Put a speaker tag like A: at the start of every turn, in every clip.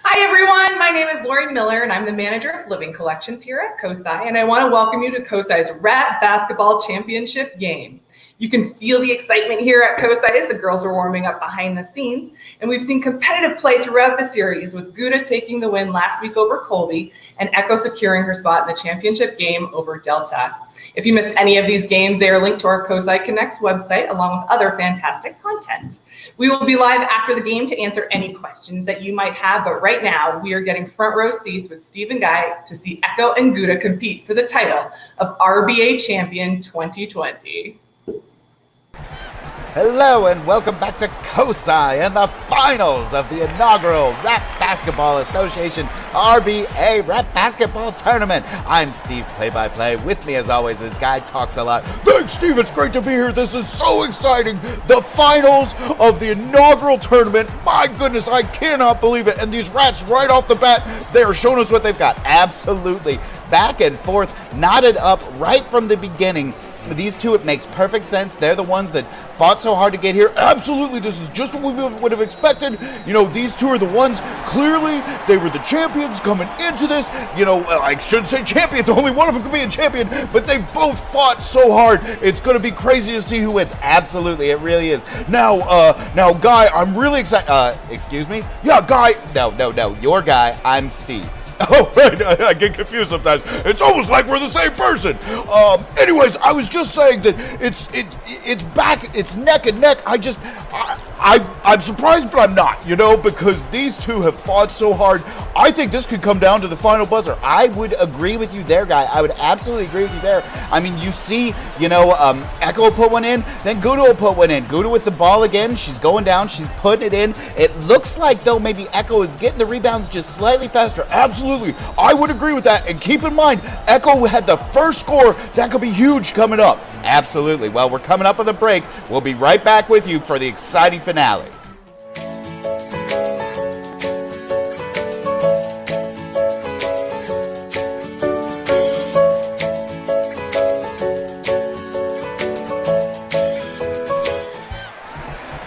A: Hi, everyone. My name is Lori Miller, and I'm the manager of Living Collections here at COSI, and I want to welcome you to COSI's Rat Basketball Championship game. You can feel the excitement here at COSI as the girls are warming up behind the scenes, and we've seen competitive play throughout the series, with Gouda taking the win last week over Colby and Echo securing her spot in the championship game over Delta. If you missed any of these games, they are linked to our COSI Connects website, along with other fantastic content. We will be live after the game to answer any questions that you might have, but right now we are getting front row seats with Steve and Guy to see Echo and Gouda compete for the title of RBA Champion 2020.
B: Hello and welcome back to COSI and the finals of the inaugural Rap Basketball Association RBA Rap Basketball Tournament. I'm Steve, play-by-play. With me as always is Guy Talks a Lot. Thanks, Steve. It's great to be here. This is so exciting. The finals of the inaugural tournament. My goodness, I cannot believe it. And these rats right off the bat, they are showing us what they've got. Absolutely. Back and forth, knotted up right from the beginning. These two, it makes perfect sense. They're the ones that fought so hard to get here. Absolutely, this is just what we would have expected. You know, these two are the ones, clearly, they were the champions coming into this. You know, I shouldn't say champions, only one of them could be a champion, but they both fought so hard. It's going to be crazy to see who wins. Absolutely, it really is. Now, Guy, I'm really excited. Excuse me? Yeah, Guy. No, your Guy. I'm Steve. Oh, right, I get confused sometimes. It's almost like we're the same person. Anyways, I was just saying that it's back, it's neck and neck. I'm surprised, but I'm not, because these two have fought so hard. I think this could come down to the final buzzer. I would agree with you there, Guy. I would absolutely agree with you there. I mean, you see, Echo will put one in, then Gouda will put one in. Gouda with the ball again. She's going down. She's putting it in. It looks like, though, maybe Echo is getting the rebounds just slightly faster. Absolutely. I would agree with that. And keep in mind, Echo had the first score. That could be huge coming up. Absolutely. Well, we're coming up on the break. We'll be right back with you for the exciting finale.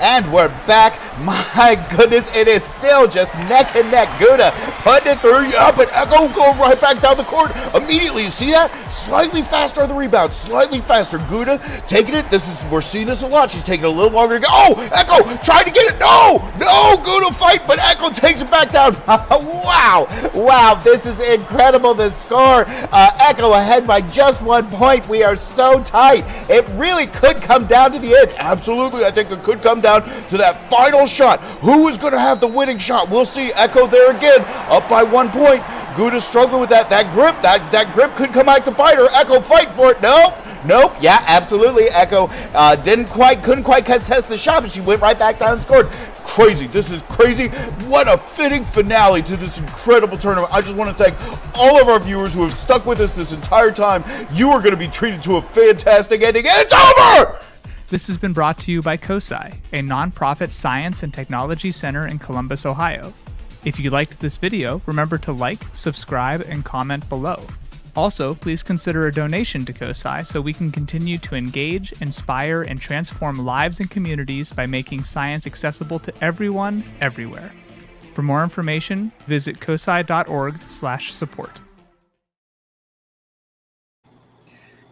B: And we're back. My goodness, it is still just neck and neck. Gouda putting it through. Yeah, but Echo going right back down the court immediately. You see that? Slightly faster on the rebound. Slightly faster. Gouda taking it. We're seeing this a lot. She's taking a little longer to go. Oh, Echo trying to get it. No, Gouda fight, but Echo takes it back down. Wow, this is incredible. The score. Echo ahead by just 1 point. We are so tight. It really could come down to the end. Absolutely, I think it could come down to that final shot. Who is going to have the winning shot? We'll see. Echo there again, up by 1 point. Gouda struggling with that grip. That grip could come out to bite her. Echo fight for it. Nope. Yeah, absolutely. Echo couldn't quite contest the shot, but she went right back down and scored. Crazy. This is crazy. What a fitting finale to this incredible tournament. I just want to thank all of our viewers who have stuck with us this entire time. You are going to be treated to a fantastic ending, and it's over!
C: This has been brought to you by COSI, a nonprofit science and technology center in Columbus, Ohio. If you liked this video, remember to like, subscribe, and comment below. Also, please consider a donation to COSI so we can continue to engage, inspire, and transform lives and communities by making science accessible to everyone, everywhere. For more information, visit cosi.org/support.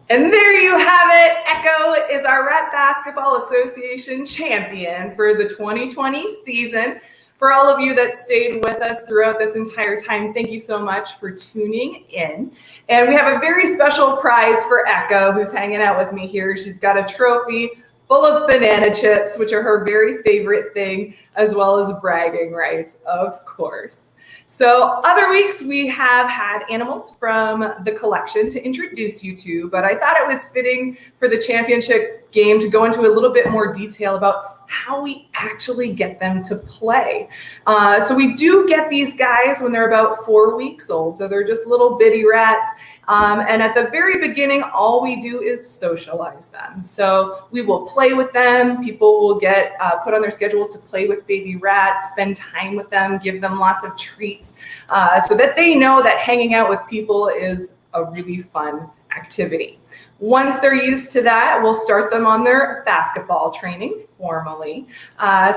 A: And there you have it. Echo is our Rep Basketball Association champion for the 2020 season. For all of you that stayed with us throughout this entire time, thank you so much for tuning in. And we have a very special prize for Echo, who's hanging out with me here. She's got a trophy full of banana chips, which are her very favorite thing, as well as bragging rights, of course. So other weeks we have had animals from the collection to introduce you to, but I thought it was fitting for the championship game to go into a little bit more detail about how we actually get them to play. So we do get these guys when they're about 4 weeks old. So they're just little bitty rats. And at the very beginning, all we do is socialize them. So we will play with them. People will get put on their schedules to play with baby rats, spend time with them, give them lots of treats, so that they know that hanging out with people is a really fun activity. Once they're used to that, we'll start them on their basketball training formally.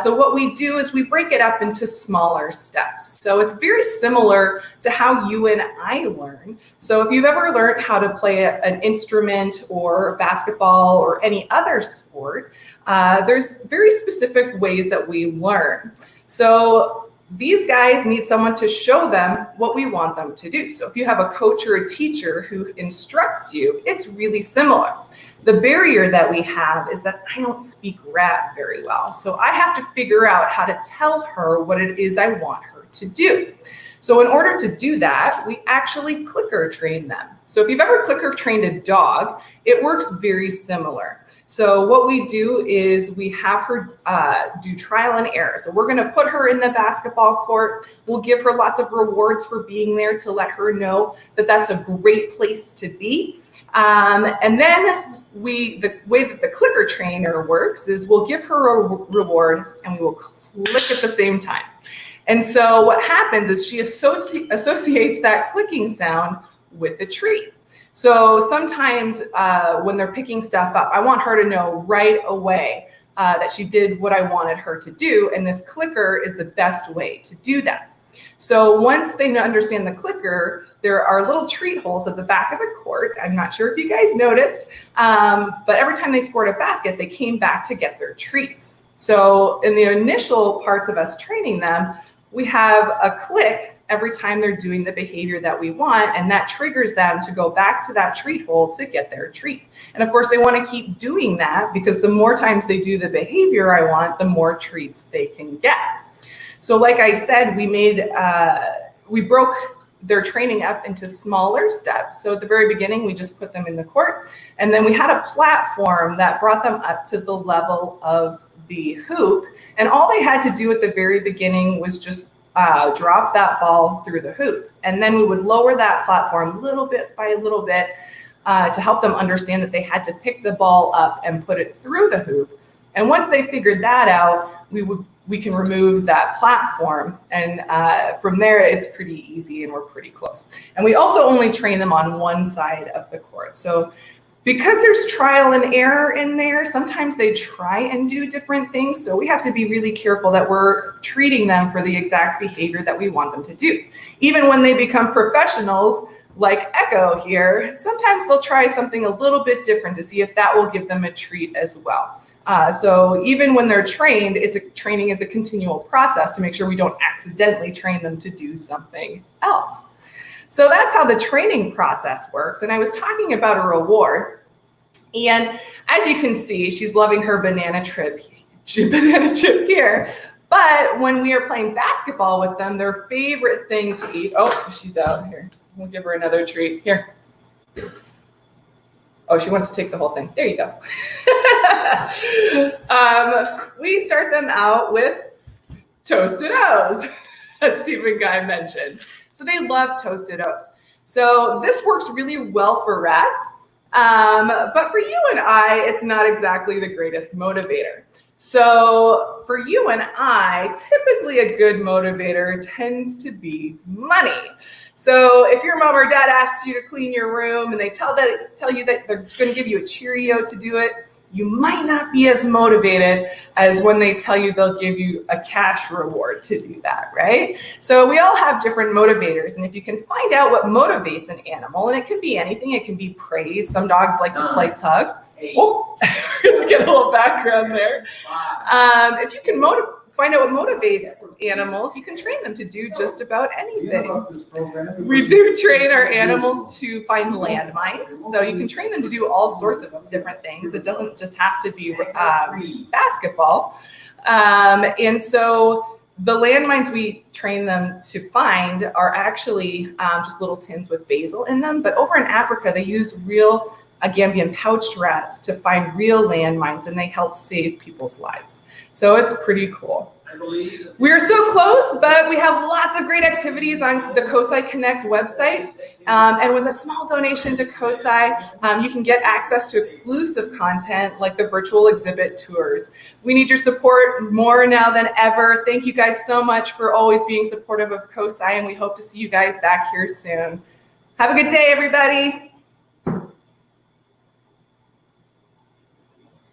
A: So what we do is we break it up into smaller steps. So it's very similar to how you and I learn. So if you've ever learned how to play an instrument or basketball or any other sport, there's very specific ways that we learn. So these guys need someone to show them what we want them to do. So if you have a coach or a teacher who instructs you, it's really similar. The barrier that we have is that I don't speak rat very well. So I have to figure out how to tell her what it is I want her to do. So in order to do that, we actually clicker train them. So if you've ever clicker trained a dog, it works very similar. So what we do is we have her do trial and error. So we're going to put her in the basketball court. We'll give her lots of rewards for being there to let her know that that's a great place to be. And then the way that the clicker trainer works is we'll give her a reward and we will click at the same time. And so what happens is she associates that clicking sound with the treat. So sometimes when they're picking stuff up, I want her to know right away that she did what I wanted her to do. And this clicker is the best way to do that. So once they understand the clicker, there are little treat holes at the back of the court. I'm not sure if you guys noticed, but every time they scored a basket, they came back to get their treats. So in the initial parts of us training them, we have a click every time they're doing the behavior that we want, and that triggers them to go back to that treat hole to get their treat. And of course, they want to keep doing that because the more times they do the behavior I want, the more treats they can get. So like I said, we broke their training up into smaller steps. So at the very beginning, we just put them in the court, and then we had a platform that brought them up to the level of the hoop, and all they had to do at the very beginning was just drop that ball through the hoop, and then we would lower that platform little bit by little bit to help them understand that they had to pick the ball up and put it through the hoop. And once they figured that out, we can remove that platform, and from there it's pretty easy and we're pretty close. And we also only train them on one side of the court. So because there's trial and error in there, sometimes they try and do different things. So we have to be really careful that we're treating them for the exact behavior that we want them to do. Even when they become professionals, like Echo here, sometimes they'll try something a little bit different to see if that will give them a treat as well. So even when they're trained, training is a continual process to make sure we don't accidentally train them to do something else. So that's how the training process works. And I was talking about a reward. And as you can see, she's loving her banana chip here. But when we are playing basketball with them, their favorite thing to eat, oh, she's out here. We'll give her another treat. Here. Oh, she wants to take the whole thing. There you go. We start them out with toasted O's, as Stephen Guy mentioned. So they love toasted oats. So this works really well for rats, but for you and I, it's not exactly the greatest motivator. So for you and I, typically a good motivator tends to be money. So if your mom or dad asks you to clean your room and they tell you that they're going to give you a Cheerio to do it, you might not be as motivated as when they tell you they'll give you a cash reward to do that, right? So we all have different motivators, and if you can find out what motivates an animal, and it can be anything, it can be praise. Some dogs like to play tug. Oh, we're gonna get a little background there. If you can find out what motivates animals, you can train them to do just about anything. We do train our animals to find landmines. So you can train them to do all sorts of different things. It doesn't just have to be basketball. And so the landmines we train them to find are actually just little tins with basil in them. But over in Africa, they use real Gambian pouched rats to find real landmines, and they help save people's lives. So it's pretty cool. We're so close, but we have lots of great activities on the COSI Connect website. And with a small donation to COSI, you can get access to exclusive content like the virtual exhibit tours. We need your support more now than ever. Thank you guys so much for always being supportive of COSI, and we hope to see you guys back here soon. Have a good day, everybody.